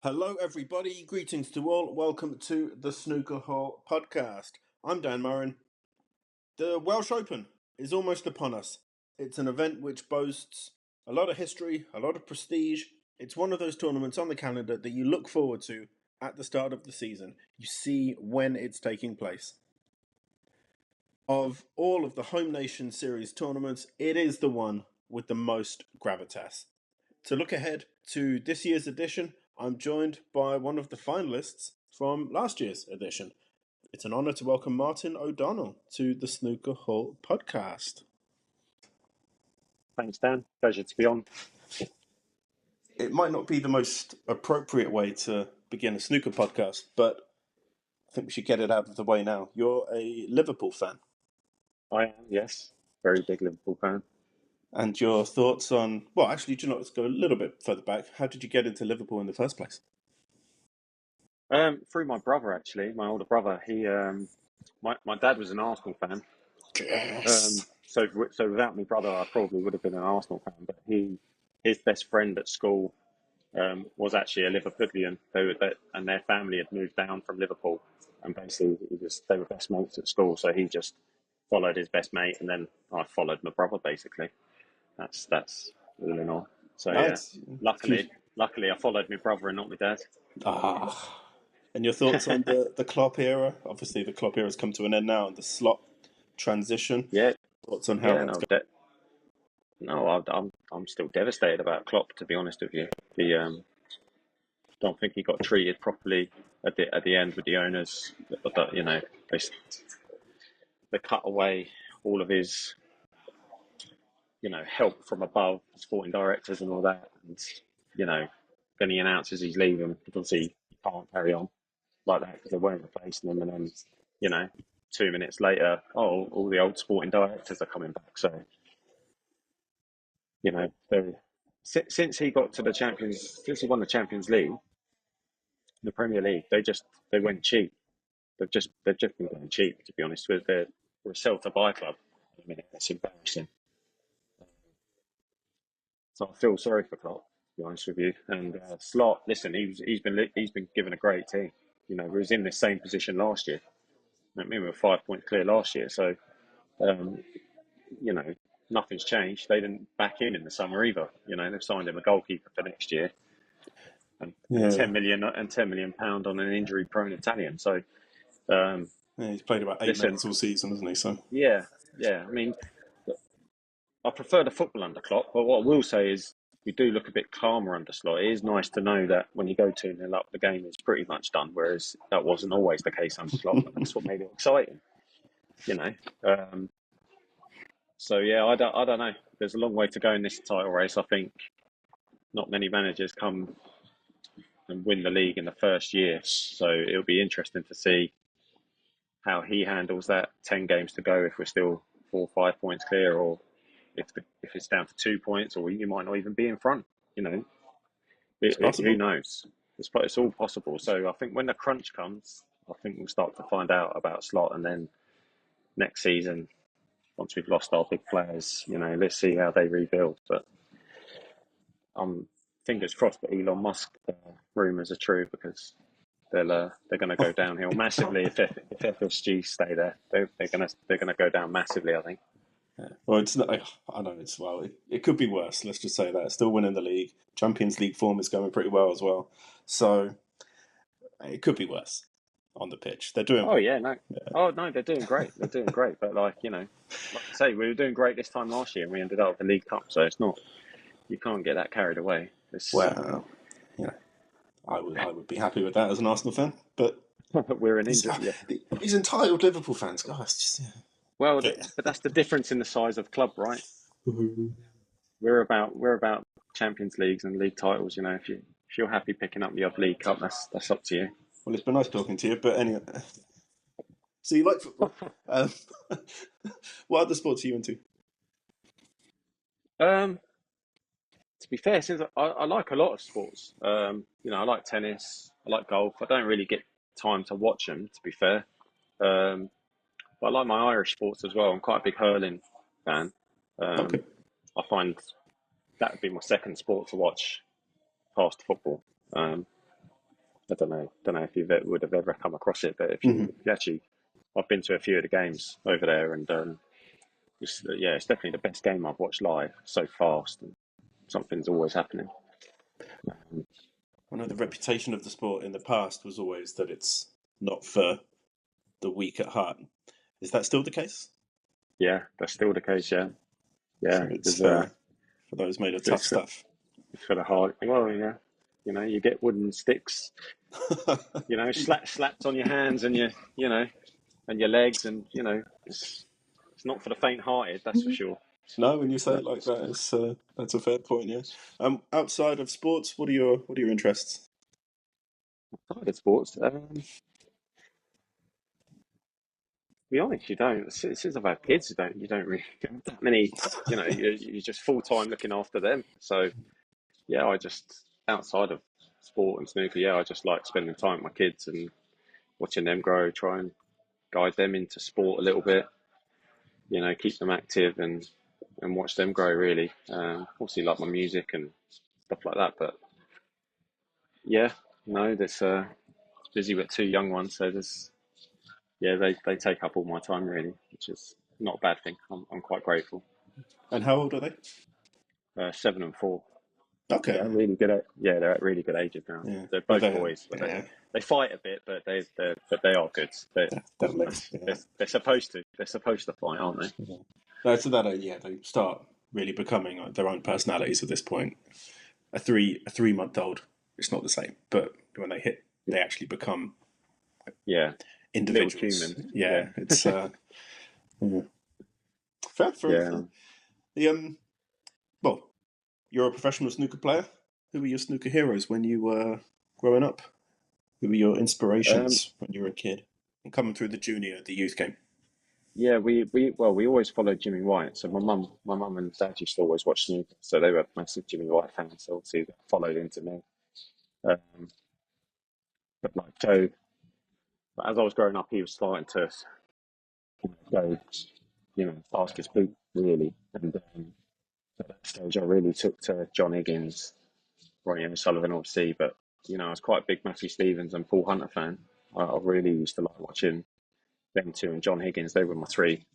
Hello, everybody. Greetings to all. Welcome to the Snooker Hall podcast. I'm Dan Murrin. The Welsh Open is almost upon us. It's an event which boasts a lot of history, a lot of prestige. It's one of those tournaments on the calendar that you look forward to at the start of the season. You see when it's taking place. Of all of the Home Nation Series tournaments, it is the one with the most gravitas. To look ahead to this year's edition, I'm joined by one of the finalists from last year's edition. It's an honour to welcome Martin O'Donnell to the Snooker Hall podcast. Thanks, Dan. Pleasure to be on. It might not be the most appropriate way to begin a snooker podcast, but I think we should get it out of the way now. You're a Liverpool fan. I am, yes. Very big Liverpool fan. And your thoughts on... Well, actually, do you know, let's go a little bit further back. How did you get into Liverpool in the first place? Through my brother, actually, my older brother. My dad was an Arsenal fan. Yes. So without my brother, I probably would have been an Arsenal fan. But his best friend at school was actually a Liverpudlian. And their family had moved down from Liverpool, and basically they were best mates at school. So he just followed his best mate, and then I followed my brother. Basically, that's all in all. So Nice. yeah, luckily I followed my brother and not my dad. And your thoughts on the Klopp era? Obviously, the Klopp era has come to an end now, and the slot transition. Yeah. Thoughts on how that's going? I'm still devastated about Klopp, to be honest with you. Don't think he got treated properly at the end with the owners. You know, they cut away all of his, help from above, sporting directors and all that. And then he announces he's leaving because he can't carry on like that because they weren't replacing him. And then, 2 minutes later, all the old sporting directors are coming back. So, since he got to since he won the Champions League, the Premier League, they went cheap. They've just been going cheap, to be honest. We're a sell to buy club. I mean, it's embarrassing. So I feel sorry for Klopp, to be honest with you. And Slot, listen, he's been given a great team. We was in the same position last year. I mean, we were 5 points clear last year. So, nothing's changed. They didn't back in the summer either. They've signed him a goalkeeper for next year, and £10 million on an injury-prone Italian. So, he's played about 8 minutes all season, hasn't he? So yeah. I mean, I prefer the football under Klopp, but what I will say is we do look a bit calmer under Slot. It is nice to know that when you go 2-0 up, the game is pretty much done, whereas that wasn't always the case under Slot, and that's what made it exciting. So yeah, I don't know. There's a long way to go in this title race. I think not many managers come and win the league in the first year, so it'll be interesting to see how he handles that. 10 games to go if we're still 4 or 5 points clear, or if it's down to 2 points, or you might not even be in front. Who knows? It's all possible. So I think when the crunch comes, I think we'll start to find out about Slot, and then next season, once we've lost our big players, let's see how they rebuild. But fingers crossed that Elon Musk rumours are true, because they're going to go downhill massively if FSG stay there. They're going to go down massively, I think. Yeah. Well, it's not. I know it's it could be worse. Let's just say that. Still winning the league. Champions League form is going pretty well as well. So it could be worse on the pitch. They're doing. Oh yeah, no. Yeah. Oh no, they're doing great. They're doing great. But like I say, we were doing great this time last year, and we ended up with the League Cup. So it's not. You can't get that carried away. Well, I would be happy with that as an Arsenal fan, but we're an England. These entitled Liverpool fans, guys. Just, Well, but that's the difference in the size of club, right? We're about Champions Leagues and league titles. If you're happy picking up the odd League Cup, that's up to you. Well, it's been nice talking to you, but anyway. So you like football? What other sports are you into? To be fair, since I like a lot of sports, I like tennis, I like golf. I don't really get time to watch them, to be fair. But I like my Irish sports as well. I'm quite a big hurling fan. Okay. I find that would be my second sport to watch past football. don't know if would have ever come across it, but Hmm. if you actually, I've been to a few of the games over there, and it's definitely the best game I've watched live. So fast, and something's always happening. Um, I know the reputation of the sport in the past was always that it's not for the weak at heart. Is that still the case? yeah, that's still the case. Yeah, So yeah. it's There's for those made of tough it's for, stuff. it's for the hard. Well, yeah. You get wooden sticks. Slapped on your hands and and your legs, and it's not for the faint-hearted. That's for sure. No, when you say But it like that, that's a fair point. Yeah. Outside of sports, what are your interests? outside of sports, to be honest, you don't. Since I've had kids, you don't really have that many. You're just full time looking after them. So yeah, I just outside of sport and snooker, yeah, I just like spending time with my kids and watching them grow. Try and guide them into sport a little bit. Keep them active and watch them grow. Really, obviously like my music and stuff like that. But yeah, no, there's it's busy with two young ones, so there's yeah, they take up all my time really, which is not a bad thing. I'm quite grateful. And how old are they? 7 and 4. Okay. They're really good at yeah, they're at really good ages now. Yeah. They're Yeah. both boys, but Yeah. they fight a bit, but they are good. Definitely. Yeah. They're supposed to. They're supposed to fight, aren't they? Yeah. No, so that yeah, they start really becoming like, their own personalities at this point. A 3 month old, it's not the same, but when they hit, they actually become Yeah, little individuals. humans. Yeah, Yeah, it's yeah. Fair enough. yeah. The well, you're a professional snooker player. Who were your snooker heroes when you were growing up? Who were your Um, inspirations when you were a kid and coming through the youth game? yeah, we always followed Jimmy White. So my mum and dad used to always watch snooker, so they were massive Jimmy White fans. So obviously that followed into me. Um, but like Joe, as I was growing up, he was starting to go, fastest boot really, and at that stage, I really took to John Higgins, Ronnie O'Sullivan, obviously, but I was quite a big Matthew Stevens and Paul Hunter fan. I really used to like watching them two and John Higgins. They were my three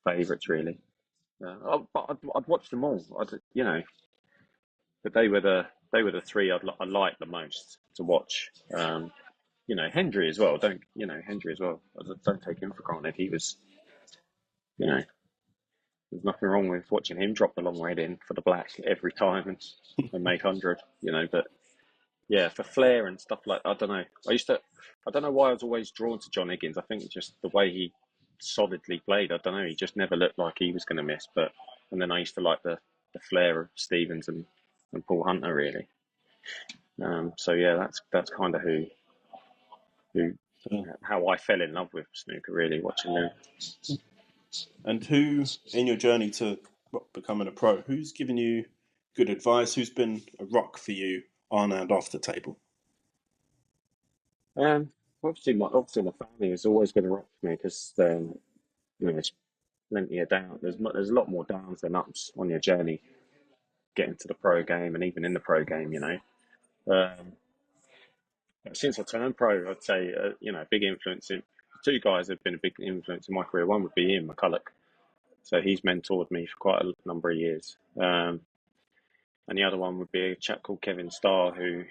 favourites, really. But I'd watch them all. But they were the three I liked the most to watch. Hendry as well. Don't Hendry as well. Don't take him for granted. He was, you know, there's nothing wrong with watching him drop the long red in for the black every time and make 100. But yeah, for flair and stuff like I don't know. I don't know why I was always drawn to John Higgins. I think just the way he solidly played. I don't know. He just never looked like he was going to miss. And then I used to like the flair of Stevens and Paul Hunter really. So yeah, that's kind of who Uh, how I fell in love with snooker really watching them. and who in your journey to becoming a pro, who's given you good advice? Who's been a rock for you on and off the table? Um, obviously my family has always been a rock for me because there's plenty of down. There's a lot more downs than ups on your journey getting to the pro game and even in the pro game. Um, since I turned pro, I'd say a big influence in two guys have been a big influence in my career. One would be Ian McCulloch, so he's mentored me for quite a number of years. And the other one would be a chap called Kevin Starr who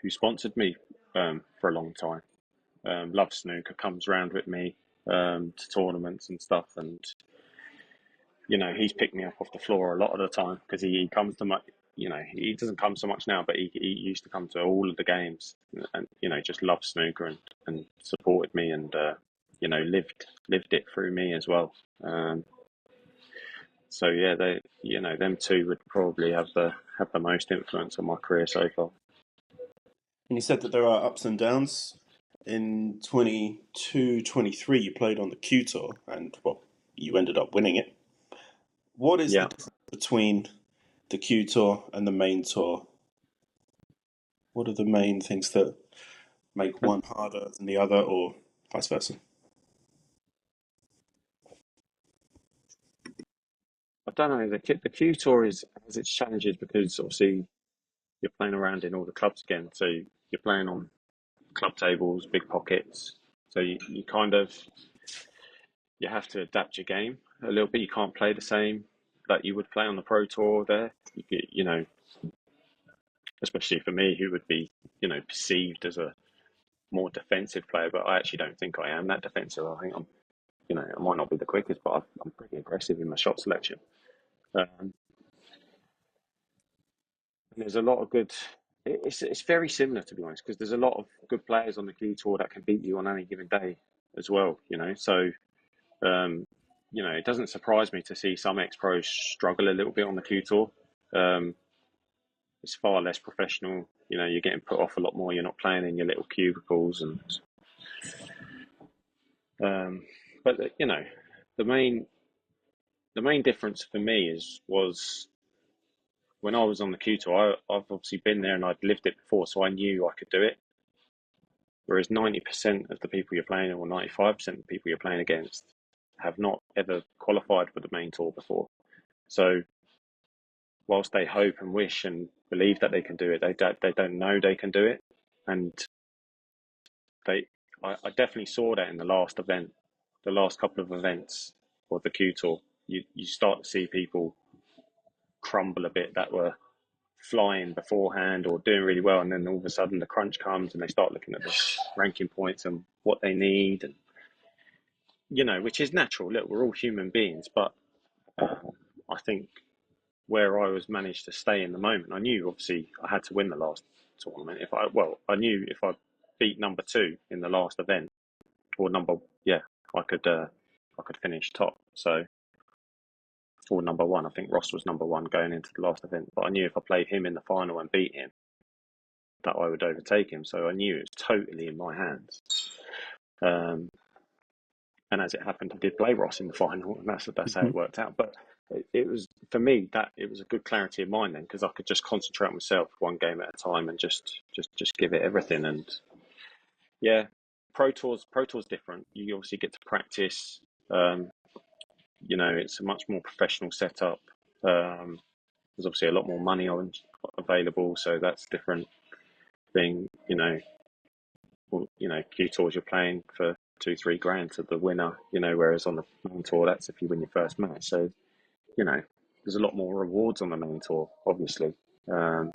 sponsored me for a long time. Loves snooker, comes round with me to tournaments and stuff, and he's picked me up off the floor a lot of the time because he comes to my, he doesn't come so much now, but he used to come to all of the games and just loved snooker and supported me and lived it through me as well. So yeah, them two would probably have the most influence on my career so far. And you said that there are ups and downs. In 22, 23, you played on the Q Tour, and well, you ended up winning it. What is the Yeah. difference between the Q Tour and the main tour? What are the main things that make And one harder than the other, or vice versa? I don't know. The Q Tour has its challenges because obviously you're playing around in all the clubs again. So you're playing on club tables, big pockets. So you kind of you have to adapt your game a little bit. You can't play the same that you would play on the pro tour there. You know, especially for me, who would be perceived as a more defensive player, but I actually don't think I am that defensive. I think I'm, I might not be the quickest, but I'm pretty aggressive in my shot selection. And there's a lot of good. It's very similar, to be honest, because there's a lot of good players on the Q Tour that can beat you on any given day as well. So um, it doesn't surprise me to see some ex-pros struggle a little bit on the Q Tour. Um, it's far less professional. You're getting put off a lot more. You're not playing in your little cubicles, and but the main difference for me was when I was on the Q Tour. I've obviously been there and I'd lived it before, so I knew I could do it. Whereas 90% of the people you're playing, or 95% of the people you're playing against, have not ever qualified for the main tour before. So whilst they hope and wish and believe that they can do it, they don't know they can do it. And I definitely saw that in the last event, the last couple of events of the Q Tour. You start to see people crumble a bit that were flying beforehand or doing really well, and then all of a sudden the crunch comes and they start looking at the ranking points and what they need, and which is natural. Look, we're all human beings, but I think where I was managed to stay in the moment, I knew obviously I had to win the last tournament. I knew if I beat number two in the last event, or I could finish top. So, or number one. I think Ross was number one going into the last event, but I knew if I played him in the final and beat him, that I would overtake him. So I knew it was totally in my hands. And as it happened, I did play Ross in the final, and that's how it worked out. But it was, for me, that it was a good clarity of mind then, because I could just concentrate on myself one game at a time and just give it everything. And yeah, Pro Tour's different. You obviously get to practice. It's a much more professional setup. There's obviously a lot more money available, so that's a different thing. Q Tours you're playing for 2-3 grand to the winner. Whereas on the main tour, that's if you win your first match. So there's a lot more rewards on the main tour, obviously. But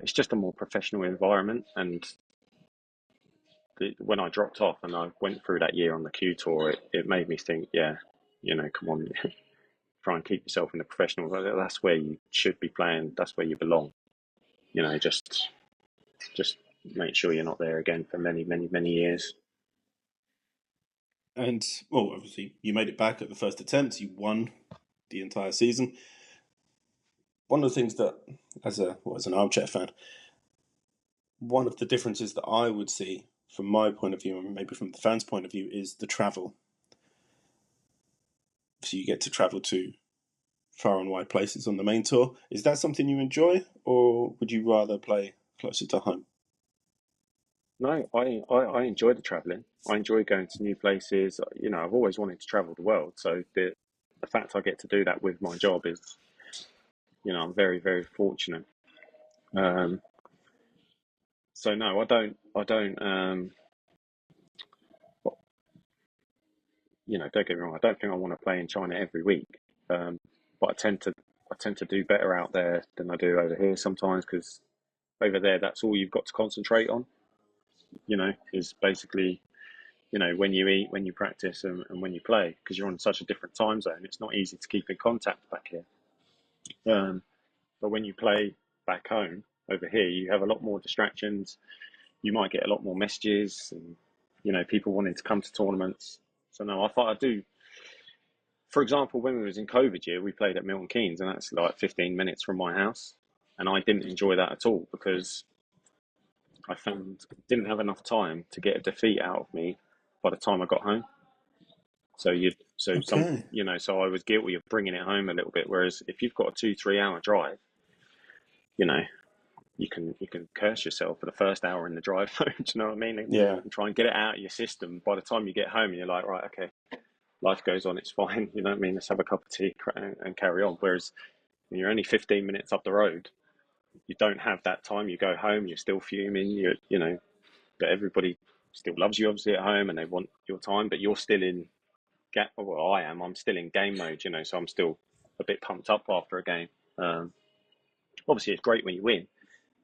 it's just a more professional environment. And when I dropped off and I went through that year on the Q Tour, it made me think, come on, try and keep yourself in the professional. That's where you should be playing. That's where you belong. Just make sure you're not there again for many, many, many years. And, well, obviously, you made it back at the first attempt. You won the entire season. One of the things that, as an armchair fan, one of the differences that I would see from my point of view, and maybe from the fans' point of view, is the travel. So you get to travel to far and wide places on the main tour. Is that something you enjoy, or would you rather play closer to home? No, I enjoy the travelling. I enjoy going to new places. I've always wanted to travel the world. So the fact I get to do that with my job is, I'm very, very fortunate. So no, I don't, don't get me wrong. I don't think I want to play in China every week. But I tend to do better out there than I do over here sometimes, because over there, that's all you've got to concentrate on, is basically, when you eat, when you practice, and when you play, because you're on such a different time zone. It's not easy to keep in contact back here. But when you play back home over here, you have a lot more distractions. You might get a lot more messages and, people wanting to come to tournaments. So no, I thought I'd do, for example, when we was in COVID year, we played at Milton Keynes, and that's like 15 minutes from my house. And I didn't enjoy that at all, because I didn't have enough time to get a defeat out of me by the time I got home. So Okay. so I was guilty of bringing it home a little bit. Whereas if you've got a 2-3 hour drive, you can curse yourself for the first hour in the drive home. Do you know what I mean? Yeah. And try and get it out of your system. By the time you get home, you're like, right, okay, life goes on. It's fine. You know what I mean? Let's have a cup of tea and carry on. Whereas when you're only 15 minutes up the road, you don't have that time. You go home, you're still fuming. But everybody still loves you obviously at home, and they want your time. But you're still in well, I am. I'm still in game mode. So I'm still a bit pumped up after a game. Um, Obviously, it's great when you win.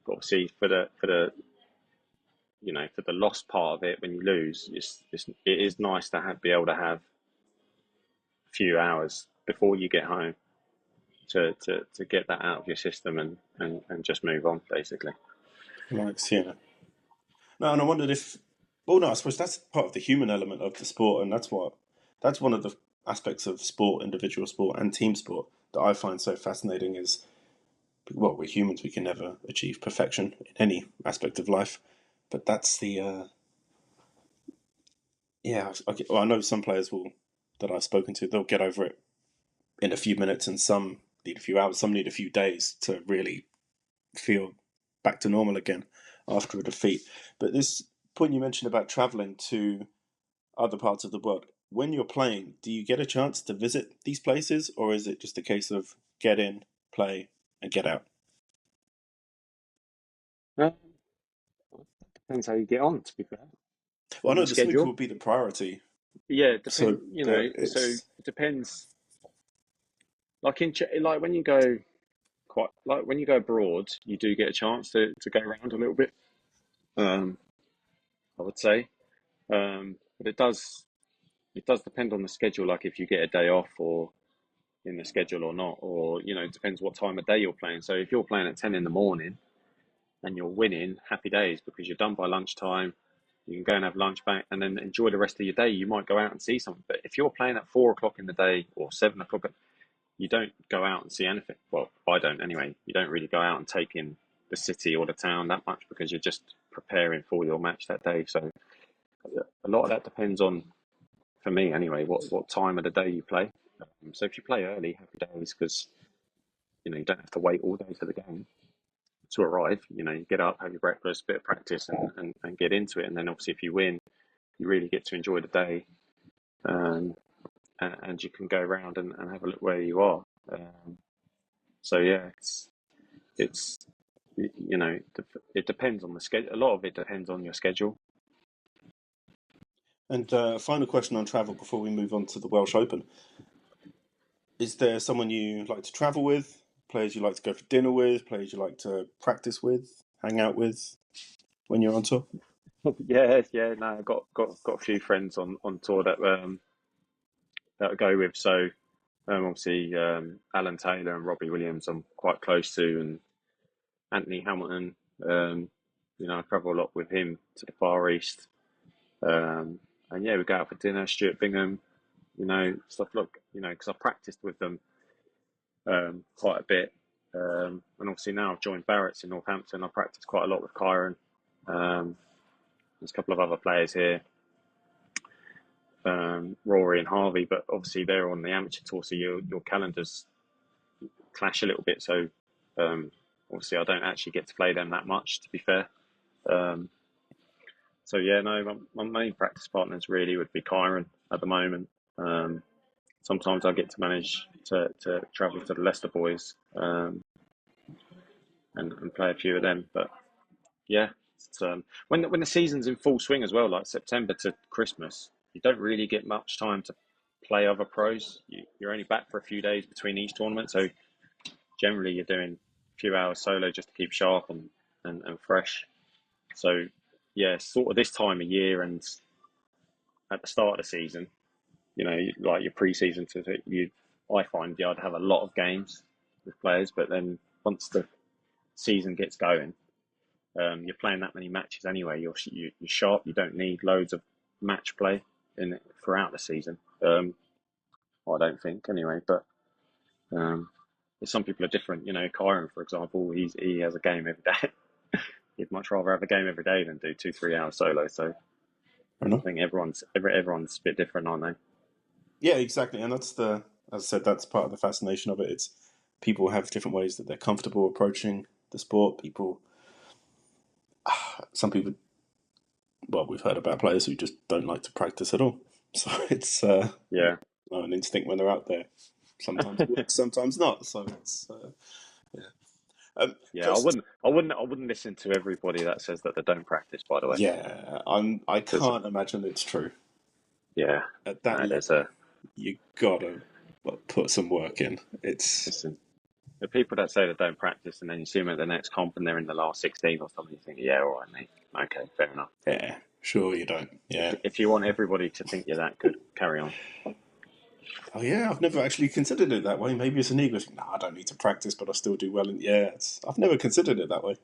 But obviously, for the lost part of it, when you lose, it is nice to be able to have a few hours before you get home to get that out of your system and just move on, basically. Nice, yeah. No, and I wondered if, well, no, I suppose that's part of the human element of the sport, and that's one of the aspects of sport, individual sport and team sport, that I find so fascinating. Is, well, we're humans; we can never achieve perfection in any aspect of life, but that's the yeah. Well, I know some players will that I've spoken to, they'll get over it in a few minutes, and some need a few hours, some need a few days to really feel back to normal again after a defeat. But this point you mentioned about traveling to other parts of the world, when you're playing, do you get a chance to visit these places, or is it just a case of get in, play, and get out? Uh, Depends how you get on, to be fair, Well, I on know the the snooker schedule. would be the priority, Yeah, it so depend. but So it's it depends. Like when you go when you go abroad, you do get a chance to go around a little bit. Um, I would say, but it does depend on the schedule. Like if you get a day off or in the schedule or not, or it depends what time of day you're playing. So if you're playing at 10 in the morning and you're winning, happy days because you're done by lunchtime. You can go and have lunch back and then enjoy the rest of your day. You might go out and see something, but if you're playing at 4 o'clock in the day or 7 o'clock, you don't go out and see anything. Well, I don't anyway. You don't really go out and take in the city or the town that much because you're just preparing for your match that day. So a lot of that depends on, for me anyway, what time of the day you play. So if you play early, happy days because you don't have to wait all day for the game to arrive. You get up, have your breakfast, bit of practice, and get into it. And then obviously, if you win, you really get to enjoy the day, um, and you can go around and have a look where you are. So yeah, it's it depends on the schedule. A lot of it depends on your schedule. and final question on travel before we move on to the Welsh Open. Is there someone you like to travel with? Players you like to go for dinner with? Players you like to practice with? Hang out with when you're on tour? Yeah, yeah. No, I've got a few friends on tour that I go with. So obviously Alan Taylor and Robbie Williams, I'm quite close to, and Anthony Hamilton. Um, I travel a lot with him to the Far East. And yeah, we go out for dinner. Stuart Bingham, stuff. Look, because I practiced with them quite a bit. And obviously now I've joined Barrett's in Northampton. I practice quite a lot with Kyron. Um, there's a couple of other players here, Rory and Harvey, but obviously they're on the amateur tour, so your calendars clash a little bit. So obviously I don't actually get to play them that much, to be fair. Um, so yeah, no, my main practice partners really would be Kyron at the moment. Um, Sometimes I get to manage to travel to the Leicester boys and play a few of them. But yeah, when the season's in full swing as well, like September to Christmas, you don't really get much time to play other pros. You're only back for a few days between each tournament, so generally you're doing a few hours solo just to keep sharp and fresh. So yeah, sort of this time of year and at the start of the season, like your pre-season, I find I'd have a lot of games with players, but then once the season gets going, you're playing that many matches anyway. You're sharp. You don't need loads of match play throughout the season. I don't think anyway. But um, some people are different. Kyron, for example, he has a game every day. He'd much rather have a game every day than do 2-3 hours solo. So Or I not? think everyone's a bit different, aren't they? Yeah, exactly. And that's as I said, that's part of the fascination of it. It's people have different ways that they're comfortable approaching the sport. Some people, well, we've heard about players who just don't like to practice at all. So it's Yeah. an instinct when they're out there. Sometimes it works, sometimes not. So it's yeah. Yeah, Close. I wouldn't listen to everybody that says that they don't practice. By the way, Yeah, I because can't imagine it's true. yeah, At that no, there's level, you gotta put some work in. It's listen, the people that say they don't practice and then you see them at the next comp and they're in the last 16 or something, you think, yeah, all right, mate, okay, fair enough. yeah, sure you don't. Yeah. If you want everybody to think you're that good, carry on. Oh yeah, I've never actually considered it that way. Maybe it's an ego thing. No, I don't need to practice, but I still do well. And yeah, I've never considered it that way.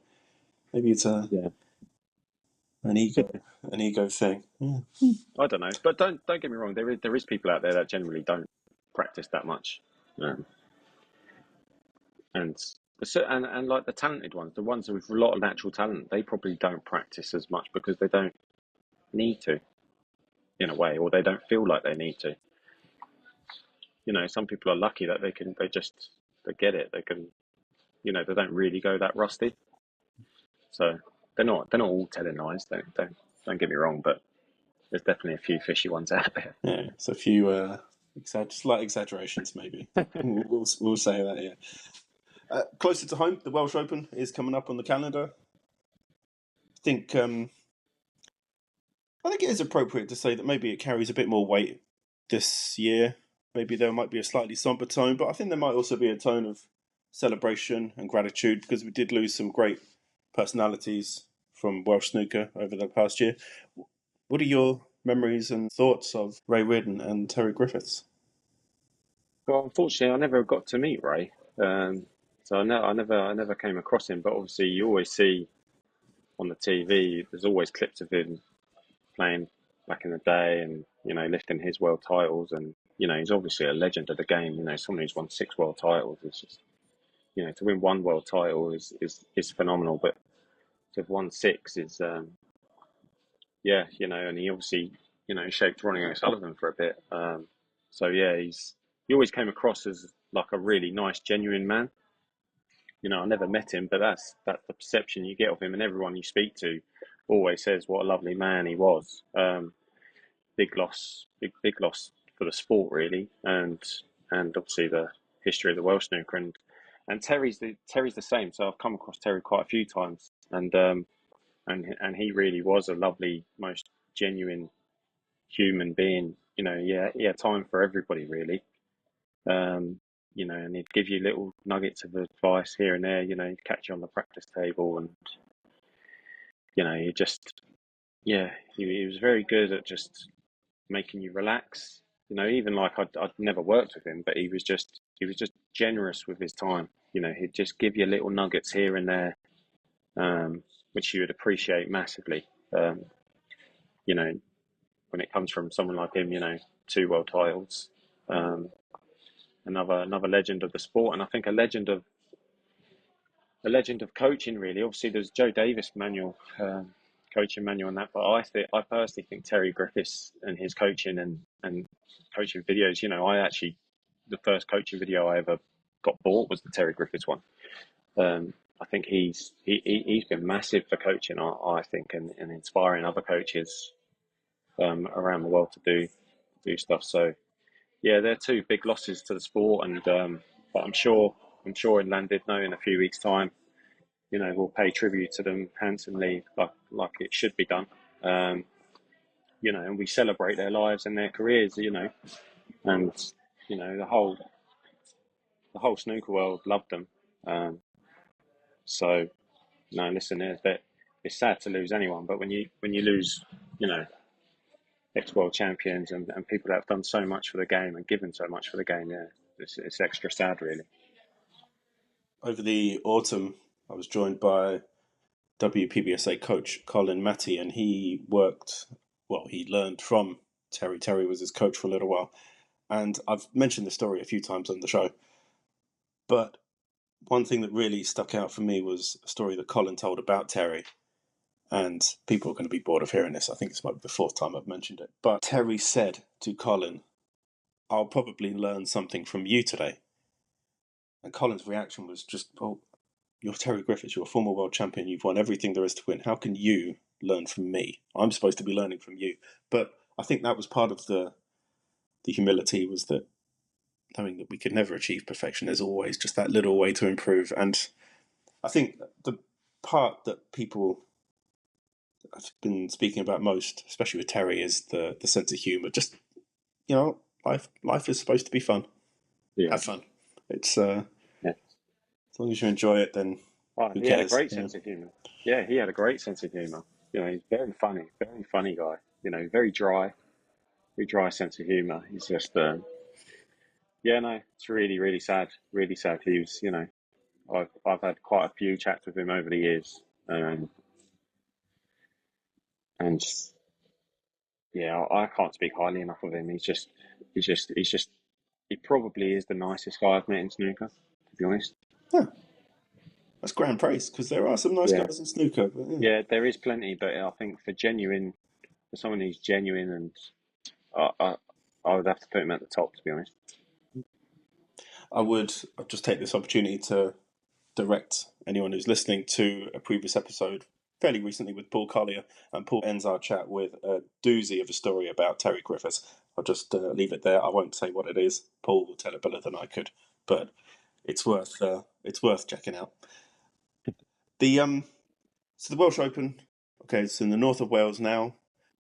Maybe it's Yeah, an ego thing. Yeah. I don't know, but don't get me wrong. There is people out there that generally don't practice that much, um, and and like the talented ones, the ones with a lot of natural talent, they probably don't practice as much because they don't need to, in a way, or they don't feel like they need to. Some people are lucky that they get it. They can, they don't really go that rusty. So they're not all telling lies. Don't get me wrong, but there's definitely a few fishy ones out there. Yeah, it's a few slight exaggerations, maybe. We'll say that. Yeah. Closer to home, the Welsh Open is coming up on the calendar. I think I think it is appropriate to say that maybe it carries a bit more weight this year. Maybe there might be a slightly somber tone, but I think there might also be a tone of celebration and gratitude because we did lose some great personalities from Welsh snooker over the past year. What are your memories and thoughts of Ray Reardon and Terry Griffiths? Well, unfortunately, I never got to meet Ray, so I never came across him. But obviously, you always see on the TV. There's always clips of him playing back in the day, and lifting his world titles, and he's obviously a legend of the game. Someone who's won 6 world titles is just to win one world title is phenomenal, but to have won 6 is yeah, and he obviously shaped Ronnie O'Sullivan for a bit. So yeah, he always came across as like a really nice, genuine man. I never met him, but that's the perception you get of him, and everyone you speak to always says what a lovely man he was. Big loss, big loss for the sport really, and obviously the history of the Welsh snooker, and Terry's the same. So I've come across Terry quite a few times, and he really was a lovely, most genuine human being. Yeah, he had time for everybody really. And he'd give you little nuggets of advice here and there. He'd catch you on the practice table, and he just, yeah, he was very good at just making you relax. Even like I'd never worked with him, but he was just generous with his time. He'd just give you little nuggets here and there, which you would appreciate massively. Um, you know, when it comes from someone like him, 2 world titles, um, another legend of the sport, and I think a legend of coaching. Really, obviously, there's Joe Davis manual, coaching manual, and that. But I personally think Terry Griffiths and his coaching and coaching videos. The first coaching video I ever got bought was the Terry Griffiths one. I think he's been massive for coaching. I think, and inspiring other coaches around the world to do stuff. So yeah, they're 2 big losses to the sport, and but I'm sure in Llandudno in a few weeks' time, we'll pay tribute to them handsomely, like it should be done. Um, and we celebrate their lives and their careers. And the whole snooker world loved them. Um, so no, listen, it's sad to lose anyone, but when you lose, you know, ex-world champions and people that have done so much for the game and given so much for the game, yeah, it's extra sad, really. Over the autumn, I was joined by WPBSA coach Colin Matty, and he learned from Terry. Terry was his coach for a little while. And I've mentioned the story a few times on the show. But one thing that really stuck out for me was a story that Colin told about Terry. And people are going to be bored of hearing this. I think it's might be the 4th time I've mentioned it. But Terry said to Colin, "I'll probably learn something from you today." And Colin's reaction was just, "Oh, you're Terry Griffiths, you're a former world champion, you've won everything there is to win. How can you learn from me? I'm supposed to be learning from you." But I think that was part of the humility, was that knowing that we could never achieve perfection. There's always just that little way to improve. And I think the part that people have been speaking about most, especially with Terry, is the sense of humour. Just life is supposed to be fun. Yeah, Have fun. It's yeah. as long as you enjoy it, then Oh, who he had a cares? great Yeah. sense of humour. Yeah, he had a great sense of humour. He's very funny guy. Very dry sense of humour. He's just, yeah, no, it's really, really sad. Really sad. He was, I've had quite a few chats with him over the years, and just, yeah, I can't speak highly enough of him. He's just, he probably is the nicest guy I've met in snooker, to be honest. Huh, that's grand praise because there are some nice Yeah, guys in snooker. But yeah. yeah, there is plenty, but I think for someone who's genuine, and I, I, I would have to put him at the top, to be honest. I'd just take this opportunity to direct anyone who's listening to a previous episode fairly recently with Paul Collier, and Paul ends our chat with a doozy of a story about Terry Griffiths. I'll just leave it there. I won't say what it is. Paul will tell it better than I could, but it's worth checking out. So the Welsh Open, okay, it's in the north of Wales now.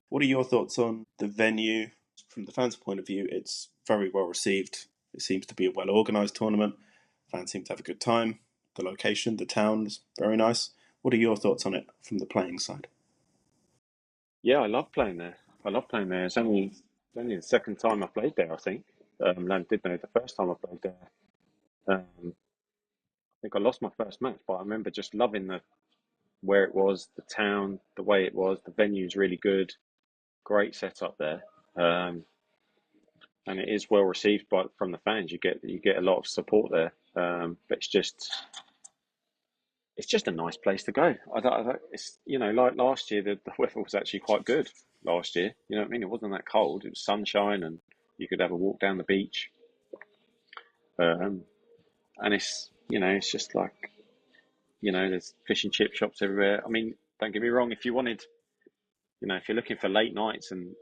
What are your thoughts on the venue? From the fans' point of view, it's very well received. It seems to be a well organised tournament. Fans seem to have a good time. The location, the town is very nice. What are your thoughts on it from the playing side? Yeah, I love playing there. I love playing there. It's only the second time I played there, I think. Did know the first time I played there. I think I lost my first match, but I remember just loving where it was, the town, the way it was. The venue's really good, great setup there, and it is well received from the fans. You get a lot of support there, but it's just a nice place to go. It's like last year, the weather was actually quite good last year. You know what I mean? It wasn't that cold. It was sunshine, and you could have a walk down the beach. Um, and it's just like there's fish and chip shops everywhere. I mean, don't get me wrong. If you're looking for late nights and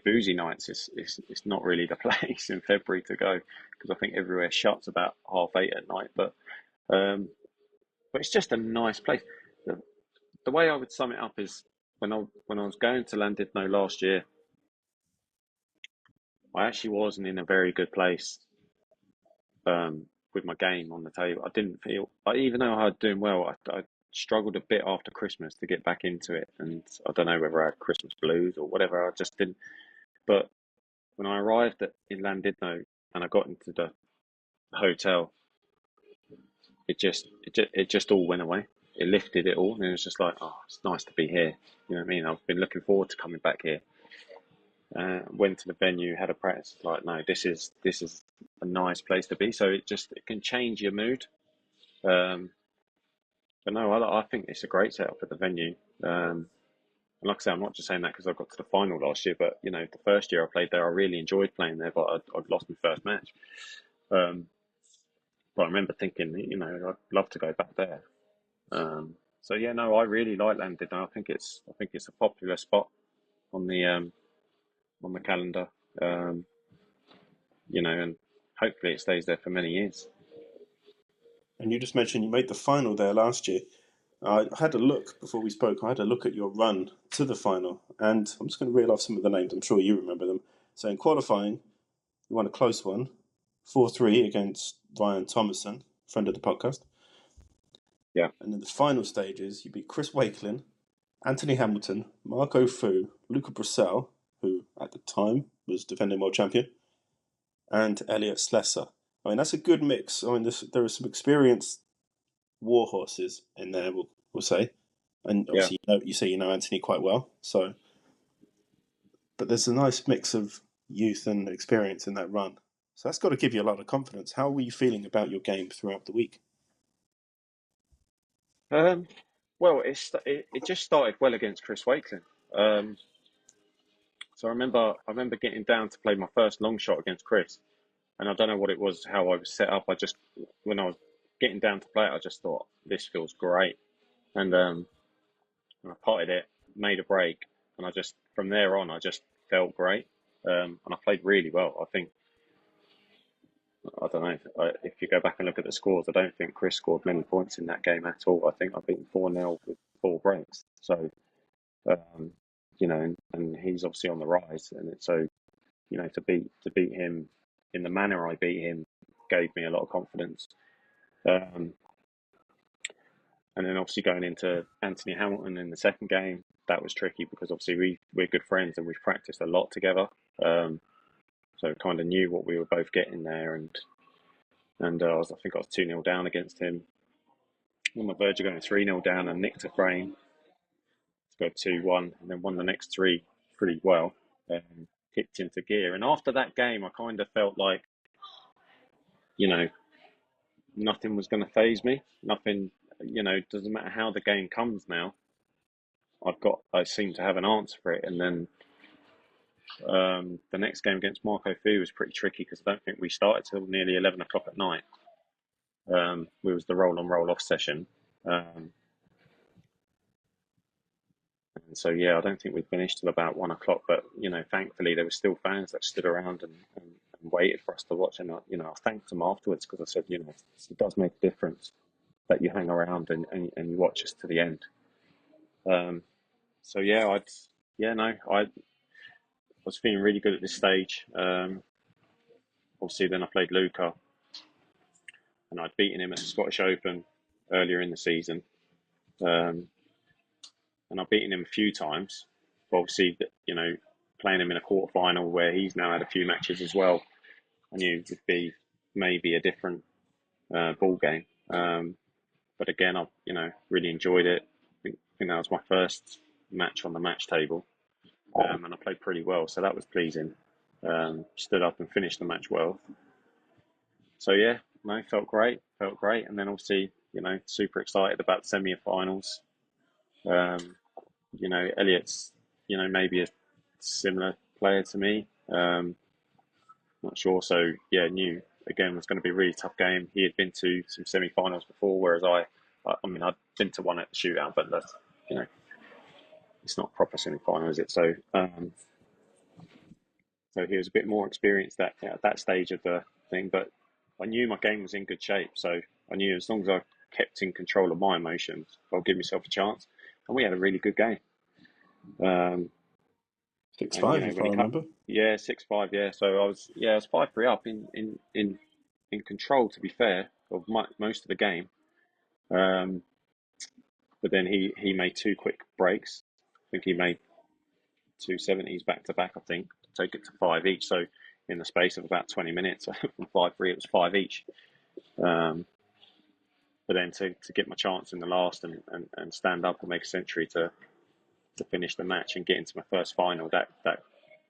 boozy nights, it's not really the place in February to go, because I think everywhere shuts about 8:30 at night. But it's just a nice place. The, the way I would sum it up is, when I was going to Llandudno last year, I actually wasn't in a very good place, with my game on the table. I didn't feel, even though I was doing well, I struggled a bit after Christmas to get back into it, and I don't know whether I had Christmas blues or whatever. I just didn't. But when I arrived in Llandudno and I got into the hotel, it just all went away. It lifted it all, and it was just like, oh, it's nice to be here. You know what I mean? I've been looking forward to coming back here. Went to the venue, had a practice. Like, no, this is a nice place to be. So it can change your mood. Um, but no, I think it's a great setup at the venue. And like I say, I'm not just saying that because I got to the final last year, but the first year I played there, I really enjoyed playing there, but I'd lost my first match. Um, but I remember thinking, I'd love to go back there. So yeah, no, I really like Llandudno. I think it's a popular spot on the calendar. Um, and hopefully it stays there for many years. And you just mentioned you made the final there last year. I had a look before we spoke. I had a look at your run to the final, and I'm just going to reel off some of the names. I'm sure you remember them. So in qualifying, you won a close one, 4-3 against Ryan Thomason, friend of the podcast. Yeah, And in the final stages, you beat Chris Wakelin, Anthony Hamilton, Marco Fu, Luca Brissell, who at the time was defending world champion, and Elliot Slesser. I mean, that's a good mix. I mean, there are some experienced war horses in there, we'll say. And yeah. obviously, you say you know Anthony quite well. But there's a nice mix of youth and experience in that run. So that's got to give you a lot of confidence. How were you feeling about your game throughout the week? Um, well, it just started well against Chris Wakelin. Um, so I remember getting down to play my first long shot against Chris, and I don't know what it was, how I was set up. When I was getting down to play it, I just thought, this feels great, and I potted it, made a break, and from there on I just felt great, and I played really well. I think I don't know. If you go back and look at the scores, I don't think Chris scored many points in that game at all. I think I beat him 4-0 with 4 breaks. So, um, and he's obviously on the rise. And so, to beat him in the manner I beat him gave me a lot of confidence. Um, and then obviously going into Anthony Hamilton in the second game, that was tricky because obviously we're good friends and we've practiced a lot together. So kind of knew what we were both getting there, and I think I was 2-0 down against him. On the verge of going 3-0 down and nicked a frame to go 2-1, and then won the next three pretty well. Kicked into gear, and after that game, I kind of felt like, nothing was going to phase me. Nothing, doesn't matter how the game comes now. I seem to have an answer for it, and then the next game against Marco Fu was pretty tricky because I don't think we started till nearly 11 o'clock at night. It was the roll on roll off session. And so, yeah, I don't think we finished till about 1 o'clock. But, thankfully, there were still fans that stood around and waited for us to watch. And, I thanked them afterwards because I said, it does make a difference that you hang around and you watch us to the end. So, yeah, I was feeling really good at this stage. Obviously, then I played Luca, and I'd beaten him at the Scottish Open earlier in the season. And I've beaten him a few times. But obviously, playing him in a quarter final where he's now had a few matches as well, I knew it would be maybe a different ball game. But again, I really enjoyed it. I think that was my first match on the match table, and I played pretty well, so that was pleasing. Stood up and finished the match well. So yeah, felt great, and then obviously super excited about the semi-finals. Elliot's maybe a similar player to me. Not sure. So yeah, knew again was going to be a really tough game. He had been to some semi-finals before, whereas I'd been to one at the shootout, but that's it's not proper semi-final, is it? So so he was a bit more experienced at that stage of the thing, but I knew my game was in good shape. So I knew as long as I kept in control of my emotions, I'll give myself a chance. And we had a really good game. 6-5, if I remember. 6-5. Yeah, so I was 5-3 up in control. To be fair, of most of the game. But then he made two quick breaks. I think he made 270s back to back. I think to take it to 5 each. So in the space of about 20 minutes from 5-3, it was 5 each. But then to get my chance in the last and stand up and make a century to finish the match and get into my first final, that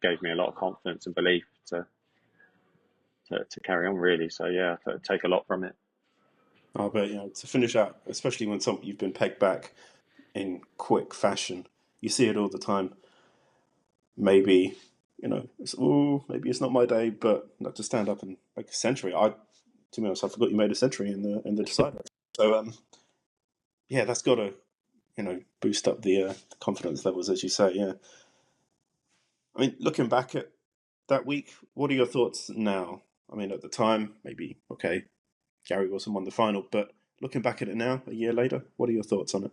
gave me a lot of confidence and belief to carry on, really. So yeah, I take a lot from it. Oh, but to finish out, especially when you've been pegged back in quick fashion, you see it all the time. Maybe maybe it's not my day, but not to stand up and make a century. To be honest, I forgot you made a century in the decider. So yeah, that's got to boost up the confidence levels, as you say. Yeah, I mean, looking back at that week, what are your thoughts now? I mean, at the time, maybe okay, Gary Wilson won the final, but looking back at it now, a year later, what are your thoughts on it?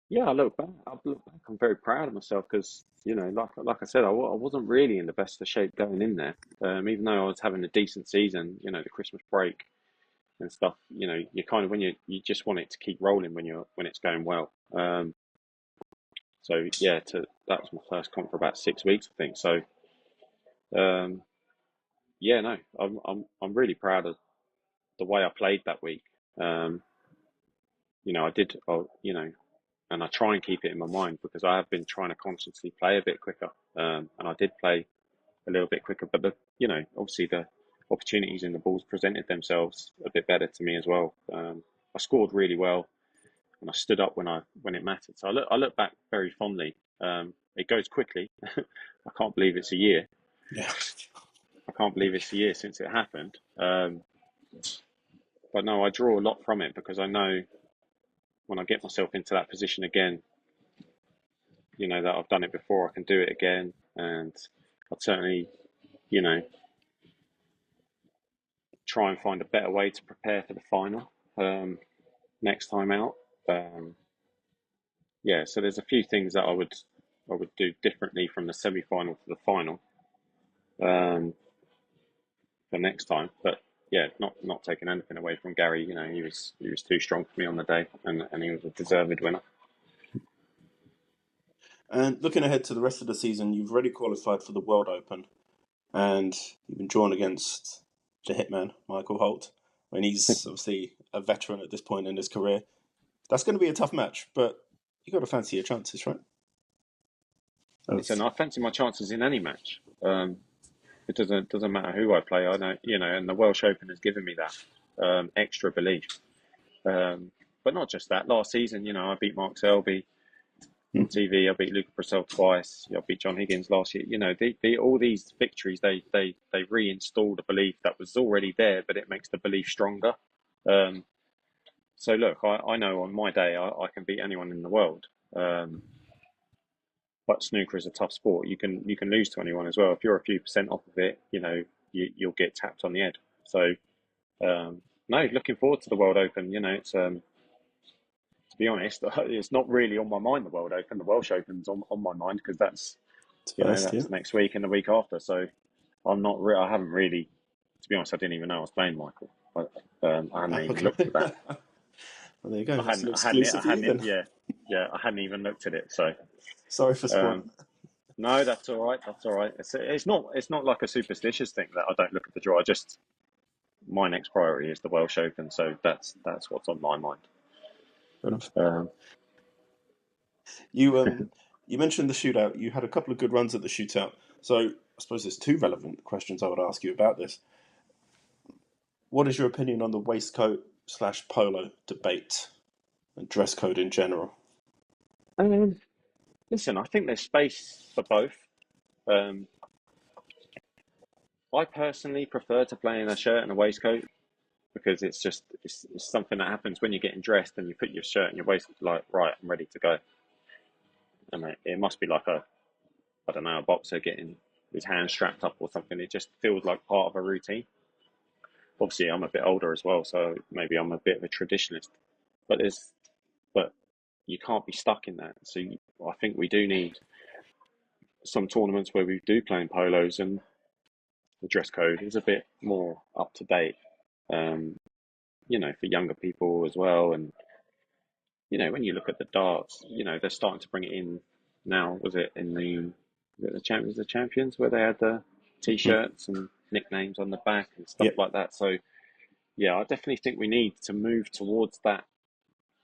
Yeah, I look back. I'm very proud of myself because like I said, I wasn't really in the best of shape going in there. Even though I was having a decent season, the Christmas break and stuff. You kind of when you just want it to keep rolling when it's going well. So yeah, that was my first comp for about 6 weeks, I think. So um, yeah, no, I'm really proud of the way I played that week. Um, I did, and I try and keep it in my mind because I have been trying to constantly play a bit quicker. And I did play a little bit quicker, but obviously the opportunities in the balls presented themselves a bit better to me as well. I scored really well, and I stood up when it mattered. So I look back very fondly. It goes quickly. I can't believe it's a year. Yeah, I can't believe it's a year since it happened. But no, I draw a lot from it because I know when I get myself into that position again, that I've done it before, I can do it again. And I'd certainly, try and find a better way to prepare for the final next time out. Yeah, so there's a few things that I would do differently from the semi-final to the final for next time. But yeah, not taking anything away from Gary. You know, he was too strong for me on the day, and he was a deserved winner. And looking ahead to the rest of the season, you've already qualified for the World Open, and you've been drawn against the hitman, Michael Holt. I mean, he's obviously a veteran at this point in his career. That's going to be a tough match, but you got to fancy your chances, right? Listen, I fancy my chances in any match. It doesn't matter who I play. I know, and the Welsh Open has given me that extra belief. But not just that. Last season, I beat Mark Selby on TV. I beat Luca Brissell twice. I beat John Higgins last year. All these victories, they reinstall the belief that was already there, but it makes the belief stronger. So look, I know on my day I can beat anyone in the world. But snooker is a tough sport. You can lose to anyone as well. If you're a few percent off of it, you'll get tapped on the head. So no, looking forward to the World Open. It's to be honest, it's not really on my mind. The World Open, the Welsh Open's on my mind because that's first, that's next week and the week after. So I'm not. I haven't really. To be honest, I didn't even know I was playing Michael. I hadn't even looked at that. Well, there you go. I It's hadn't. an I hadn't. I exclusive for you hadn't. then. Yeah. I hadn't even looked at it. So. Sorry for spoiling. No, that's all right. That's all right. It's not. It's not like a superstitious thing that I don't look at the draw. My next priority is the Welsh Open, so that's what's on my mind. Fair enough. Um, You mentioned the shootout. You had a couple of good runs at the shootout. So I suppose there's two relevant questions I would ask you about this. What is your opinion on the waistcoat/polo debate and dress code in general? Listen, I think there's space for both. I personally prefer to play in a shirt and a waistcoat because it's something that happens when you're getting dressed and you put your shirt and your waist like right, I'm ready to go. And it must be like I don't know, a boxer getting his hands strapped up or something. It just feels like part of a routine. Obviously, I'm a bit older as well, so maybe I'm a bit of a traditionalist. But you can't be stuck in that. So I think we do need some tournaments where we do play in polos and the dress code is a bit more up to date. For younger people as well. And when you look at the darts, they're starting to bring it in now. Was it in the Champions of Champions where they had the t-shirts and nicknames on the back and stuff Yep. like that? So yeah, I definitely think we need to move towards that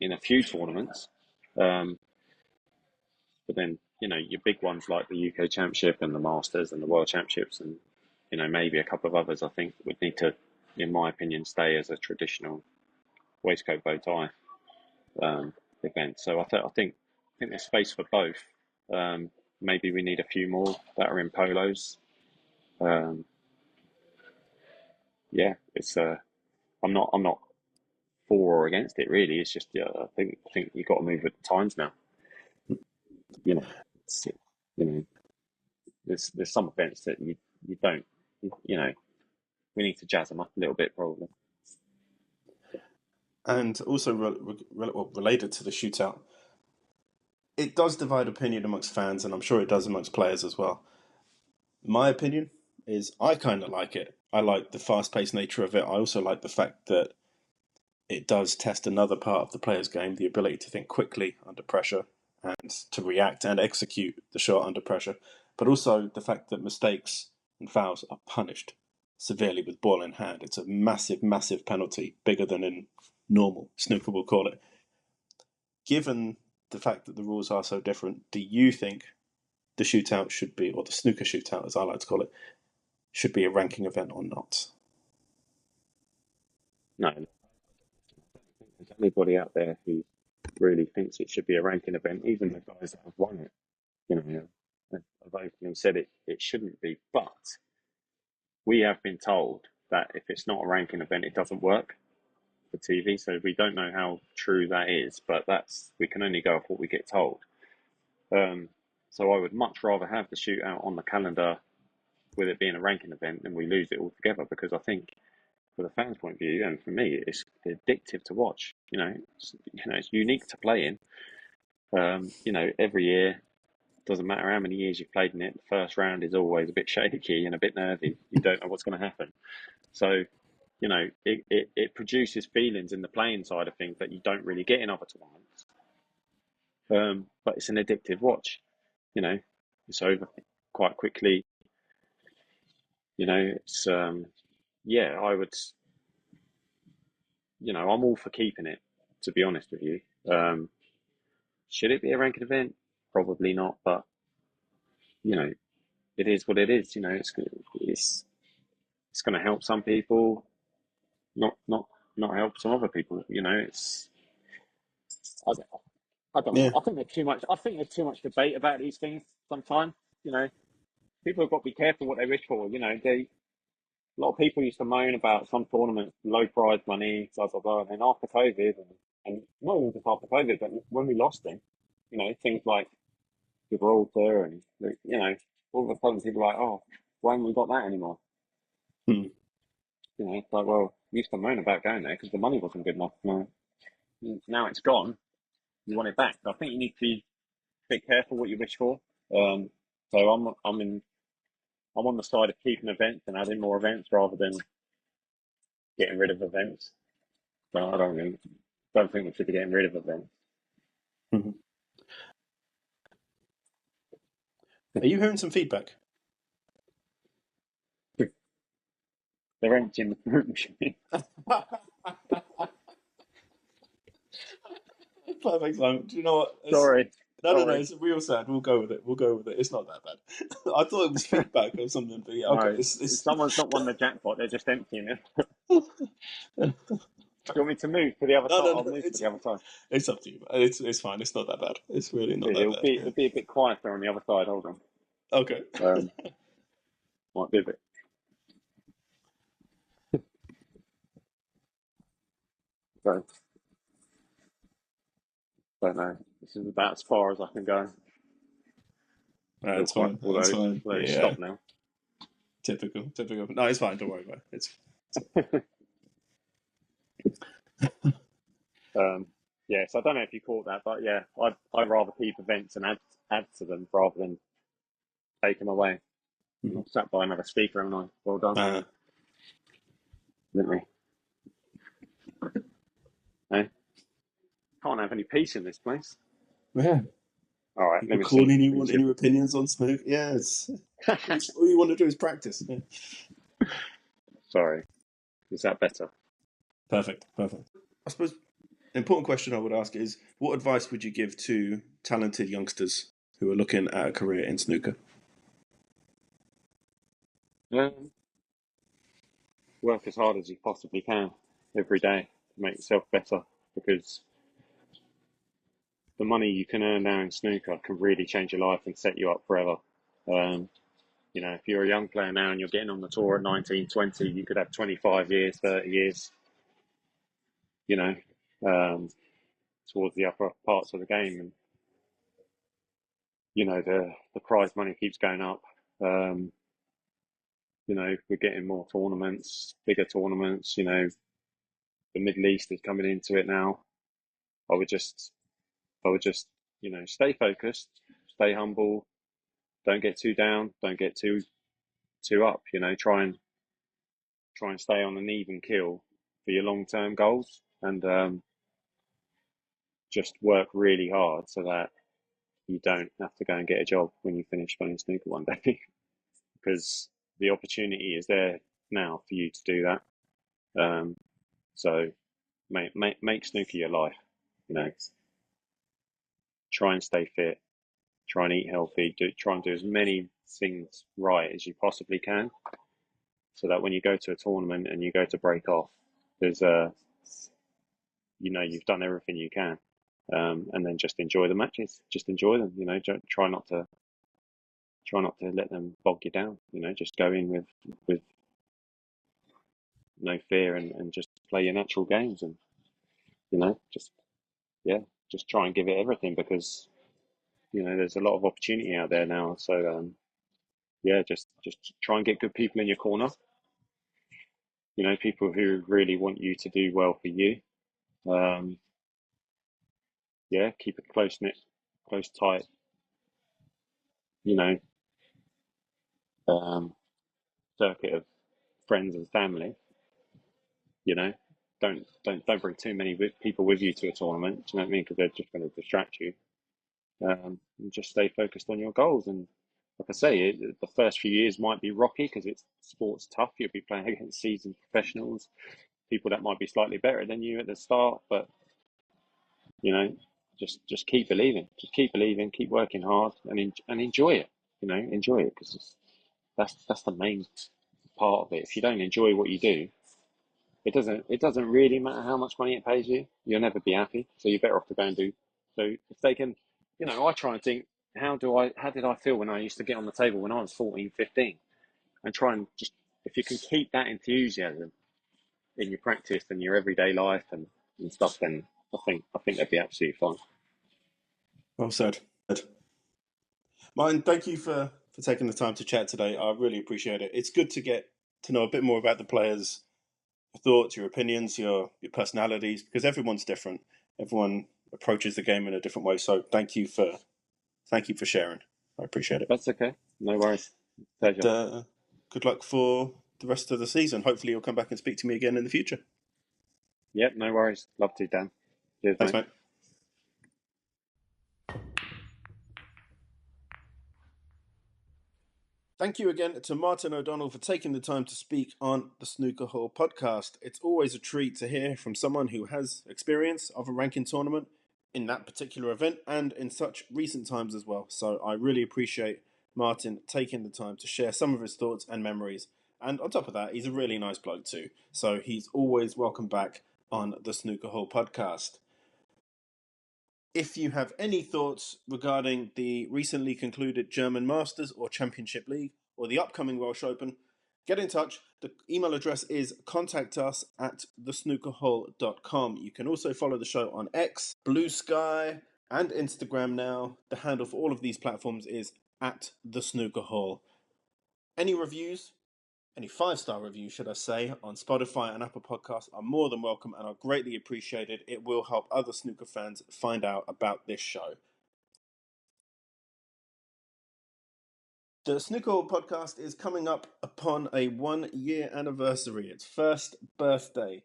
in a few tournaments. But then, your big ones like the UK Championship and the Masters and the World Championships and, maybe a couple of others, I think would need to, in my opinion, stay as a traditional waistcoat bow tie event. So I think there's space for both. Maybe we need a few more that are in polos. Yeah, it's I'm not for or against it really. It's just I think you've got to move with the times now. You know, it's, you know, there's some events that you don't. We need to jazz them up a little bit probably. And also related to the shootout, it does divide opinion amongst fans, and I'm sure it does amongst players as well. My opinion is I kind of like it. I like the fast-paced nature of it. I also like the fact that it does test another part of the player's game, the ability to think quickly under pressure and to react and execute the shot under pressure, but also the fact that mistakes and fouls are punished severely with ball in hand. It's a massive, massive penalty, bigger than in normal snooker, we'll call it. Given the fact that the rules are so different, do you think the shootout should be, or the snooker shootout as I like to call it, should be a ranking event or not? No, there's anybody out there who really thinks it should be a ranking event, even the guys that have won it, have openly said it shouldn't be. But we have been told that if it's not a ranking event, it doesn't work for TV. So we don't know how true that is, but we can only go off what we get told. So I would much rather have the shootout on the calendar with it being a ranking event than we lose it altogether, because I think for the fans' point of view, and for me, it's addictive to watch. It's unique to play in. Every year, doesn't matter how many years you've played in it, the first round is always a bit shaky and a bit nervy. You don't know what's going to happen. So, it produces feelings in the playing side of things that you don't really get in other tournaments. But it's an addictive watch. It's over quite quickly. It's I would. I'm all for keeping it. To be honest with you, should it be a ranking event? Probably not. But it is what it is. It's going to help some people, not help some other people. I, I don't know. Yeah. I think there's too much. I think there's too much debate about these things sometimes. People have got to be careful what they wish for. A lot of people used to moan about some tournaments, low prize money, blah blah blah. And then after COVID, and not even just after COVID, but when we lost them, things like Gibraltar, and all of a sudden people are like, oh, why haven't we got that anymore? Hmm. It's like, well, we used to moan about going there because the money wasn't good enough. Now it's gone. You want it back. So I think you need to be a bit careful what you wish for. So I'm on the side of keeping events and adding more events rather than getting rid of events. So I don't think we should be getting rid of events. Mhm. Are you hearing some feedback? They're emptying the fruit machine. Perfect, Simon. Do you know what? Sorry. No. It's a real sound. We'll go with it. It's not that bad. I thought it was feedback or something, but yeah, okay. No, someone's not won the jackpot. They're just emptying it. No, Do you want me to move to the other side? no. I'll move to the other side. It's up to you. It's fine. It's not that bad. It's really not that bad. It'll be a bit quieter on the other side. Hold on. Okay. Might be a bit. So, don't know. This is about as far as I can go. That's fine. That's fine. Although it's Yeah. stopped now. Typical. No, it's fine. Don't worry about it. So I don't know if you caught that, but yeah, I'd rather keep events and add to them rather than take them away. Mm-hmm. I've sat by another speaker, haven't I? Well done. Didn't we? Hey? Can't have any peace in this place. Yeah. All right, People calling you, wanting your opinions on smoke. Yeah, all you want to do is practice. Yeah. Sorry. Is that better? Perfect. I suppose an important question I would ask is, what advice would you give to talented youngsters who are looking at a career in snooker? Work as hard as you possibly can every day to make yourself better, because the money you can earn now in snooker can really change your life and set you up forever. If you're a young player now and you're getting on the tour at 19, 20, you could have 25 years, 30 years, towards the upper parts of the game. And, the prize money keeps going up. We're getting more tournaments, bigger tournaments. The Middle East is coming into it now. I would just, stay focused, stay humble, don't get too down, don't get too up. Try and stay on an even keel for your long term goals, and just work really hard so that you don't have to go and get a job when you finish playing snooker one day, because the opportunity is there now for you to do that. So make snooker your life. Try and stay fit. Try and eat healthy. Try and do as many things right as you possibly can, so that when you go to a tournament and you go to break off, there's you've done everything you can, and then just enjoy the matches. Just enjoy them. Try not to let them bog you down. Just go in with no fear, and just play your natural games, and just try and give it everything, because there's a lot of opportunity out there now. So just try and get good people in your corner, people who really want you to do well for you. Yeah, keep a close knit, close tight, you know, um, circuit of friends and family. You know, don't bring too many people with you to a tournament. Do you know what I mean? Because they're just going to distract you. And just stay focused on your goals. And like I say, the first few years might be rocky because it's sports tough. You'll be playing against seasoned professionals, people that might be slightly better than you at the start. But you know, just keep believing, keep working hard, and enjoy it. Enjoy it because that's the main part of it. If you don't enjoy what you do, it doesn't really matter how much money it pays you. You'll never be happy. So you're better off to go and do. So if they can, I try and think, how did I feel when I used to get on the table when I was 14, 15, and try and just, if you can keep that enthusiasm in your practice and your everyday life and stuff, then I think they'd be absolutely fine. Well said. Martin, thank you for taking the time to chat today. I really appreciate it. It's good to get to know a bit more about the players, your thoughts, your opinions, your personalities, because everyone's different. Everyone approaches the game in a different way. So thank you for sharing. I appreciate it. That's okay. No worries. Pleasure. Good luck for the rest of the season. Hopefully you'll come back and speak to me again in the future. Yep, no worries. Love to, Dan. Cheers, Thanks, mate. mate. Thank you again to Martin O'Donnell for taking the time to speak on the Snooker Hall podcast. It's always a treat to hear from someone who has experience of a ranking tournament in that particular event and in such recent times as well. So I really appreciate Martin taking the time to share some of his thoughts and memories. And on top of that, he's a really nice bloke too. So he's always welcome back on the Snooker Hall podcast. If you have any thoughts regarding the recently concluded German Masters or Championship League or the upcoming Welsh Open, get in touch. The email address is contactus@thesnookerhole.com. You can also follow the show on X, Blue Sky, and Instagram now. The handle for all of these platforms is @thesnookerhole. Any reviews, any 5-star reviews, should I say, on Spotify and Apple Podcasts are more than welcome and are greatly appreciated. It will help other snooker fans find out about this show. The Snooker Hall podcast is coming up upon a 1-year anniversary, its first birthday.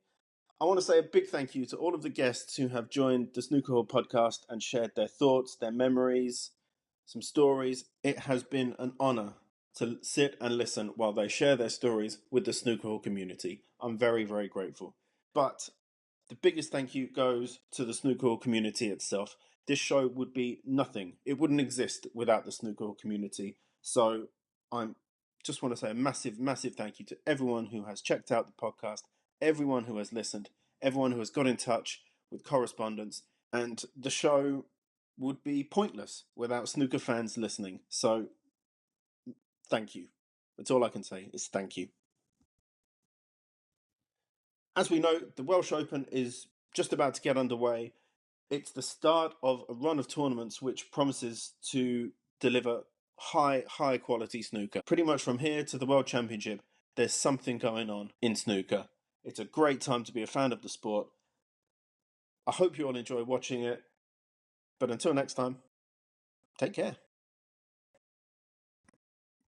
I want to say a big thank you to all of the guests who have joined the Snooker Hall podcast and shared their thoughts, their memories, some stories. It has been an honour to sit and listen while they share their stories with the Snooker Hall community. I'm very, very grateful. But the biggest thank you goes to the Snooker Hall community itself. This show would be nothing. It wouldn't exist without the Snooker Hall community. So I just want to say a massive, massive thank you to everyone who has checked out the podcast, everyone who has listened, everyone who has got in touch with correspondence. And the show would be pointless without snooker fans listening. So thank you. That's all I can say is thank you. As we know, the Welsh Open is just about to get underway. It's the start of a run of tournaments which promises to deliver high quality snooker. Pretty much from here to the World Championship, there's something going on in snooker. It's a great time to be a fan of the sport. I hope you all enjoy watching it. But until next time, take care.